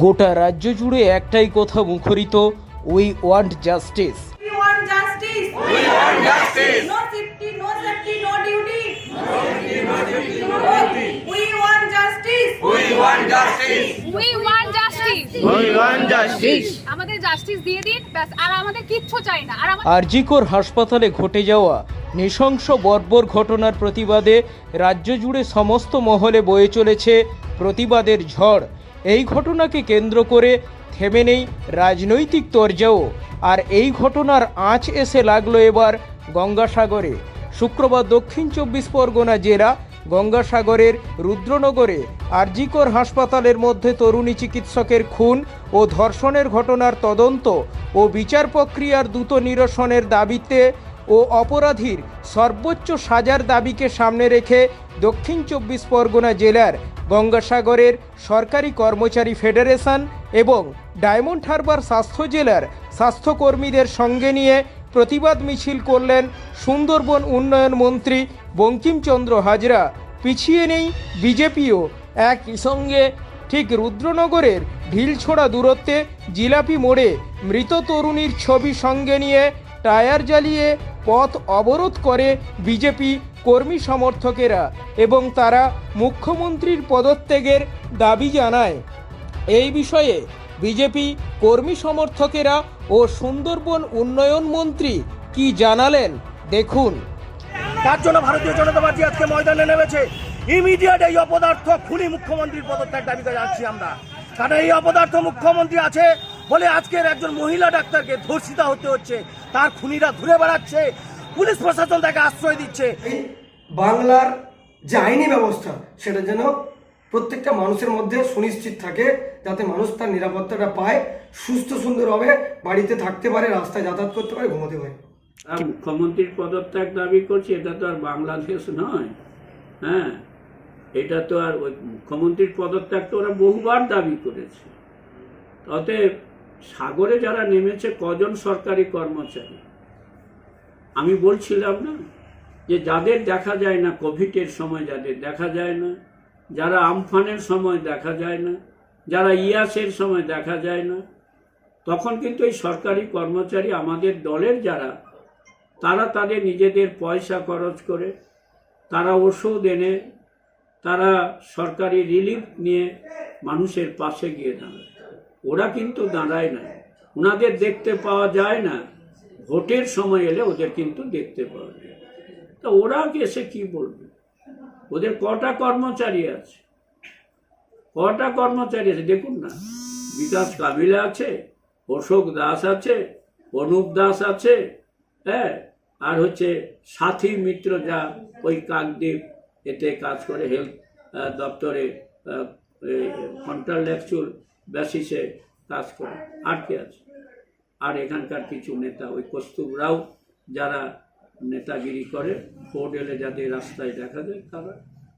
গোটা রাজ্য জুড়ে একটাই কথা মুখরিত, we want justice. We want justice. We want justice. No safety, no safety, no duty. No duty, no duty, no duty. We want justice. We want justice. We want justice. We want justice. আমাদের justice দিয়ে দিন ব্যাস, আর আমাদের কিচ্ছু চাই না। আর আরজিকর হাসপাতালে ঘটে যাওয়া নৃশংস বর্বর ঘটনার প্রতিবাদে রাজ্য জুড়ে সমস্ত মহলে বয়ে চলেছে প্রতিবাদের ঝড়। এই ঘটনাকে কেন্দ্র করে থেমে নেই রাজনৈতিক তরজাও, আর এই ঘটনার আঁচ এসে লাগলো এবার গঙ্গাসাগরে। শুক্রবার দক্ষিণ 24 পরগনা জেলা গঙ্গাসাগরের রুদ্রনগরে আরজিকর হাসপাতালের মধ্যে তরুণী চিকিৎসকের খুন ও ধর্ষণের ঘটনার তদন্ত ও বিচার প্রক্রিয়ার দ্রুত নিরসনের দাবিতে ও অপরাধীর সর্বোচ্চ সাজার দাবিকে সামনে রেখে দক্ষিণ 24 পরগনা জেলার গঙ্গাসাগরের সরকারি কর্মচারী ফেডারেশন এবং ডায়মন্ড হারবার স্বাস্থ্য জেলার স্বাস্থ্যকর্মীদের সঙ্গে নিয়ে প্রতিবাদ মিছিল করলেন সুন্দরবন উন্নয়ন মন্ত্রী বঙ্কিমচন্দ্র হাজরা। পিছিয়ে নেই বিজেপিও। একই সঙ্গে ঠিক রুদ্রনগরের ঢিলছোড়া দূরত্বে জিলাপি মোড়ে মৃত তরুণীর ছবি সঙ্গে নিয়ে টায়ার জ্বালিয়ে পথ অবরোধ করে বিজেপি কর্মী সমর্থকেরা এবং তারা মুখ্যমন্ত্রীর পদত্যাগের দাবি জানায়। এই বিষয়ে বিজেপি কর্মী সমর্থকেরা ও সুন্দরবন উন্নয়ন মন্ত্রী কি জানালেন দেখুন। তার জন্য ভারতীয় জনতা পার্টি আজকে ময়দানে নেমেছে। ইমিডিয়েট এই অপদার্থ খুনি মুখ্যমন্ত্রীর পদত্যাগ দাবিতে যাচ্ছি আমরা। কারণ এই অপদার্থ মুখ্যমন্ত্রী আছে বলে আজকের একজন মহিলা ডাক্তারকে ধর্ষিতা হতে হচ্ছে, তার খুনিরা ঘুরে বেড়াচ্ছে, পুলিশ প্রশাসন তাকে আশ্রয় দিচ্ছে। বাংলার যে আইনি ব্যবস্থা সেটা যেন প্রত্যেকটা মানুষের মধ্যে সুনিশ্চিত থাকে, যাতে মানুষ তার নিরাপত্তাটা পায়, সুস্থ সুন্দরভাবে বাড়িতে থাকতে পারে, রাস্তায় যাতায়াত করতে পারে, ঘুমোতে পারে। মুখ্যমন্ত্রীর পদত্যাগ দাবি করছে, এটা তো আর বাংলাদেশ নয়। হ্যাঁ, এটা তো আর ওই মুখ্যমন্ত্রীর পদত্যাগ তো ওরা বহুবার দাবি করেছে। অতএব সাগরে যারা নেমেছে কজন সরকারি কর্মচারী, আমি বলছিলাম না যে যাদের দেখা যায় না, কোভিডের সময় যাদের দেখা যায় না, যারা আমফানের সময় দেখা যায় না, যারা ইয়াসের সময় দেখা যায় না, তখন কিন্তু এই সরকারি কর্মচারী আমাদের দলের যারা, তারা তাদের নিজেদের পয়সা খরচ করে, তারা ওষুধ এনে, তারা সরকারি রিলিফ নিয়ে মানুষের পাশে গিয়ে দাঁড়ায়। ওরা কিন্তু দাঁড়ায় না, ওনাদের দেখতে পাওয়া যায় না। ভোটের সময় এলে ওদের কিন্তু দেখতে পাওয়া যায়। তা ওরা এসে কি বলবে? ওদের কটা কর্মচারী আছে, কটা কর্মচারী আছে দেখুন না। বিকাশ কাবিলা আছে, অশোক দাস আছে, অনুপ দাস আছে, হ্যাঁ, আর হচ্ছে সাথী মিত্র যা ওই কাকদ্বীপ এতে কাজ করে, হেলথ দপ্তরে কন্ট্রাকচুয়াল বেসিসে কাজ করে। আর কে আছে? আর এখানকার কিছু নেতা, ওই কস্তুররাও যারা নেতাগিরি করে, ভোট এলে যাদের রাস্তায় দেখা যায় তারা।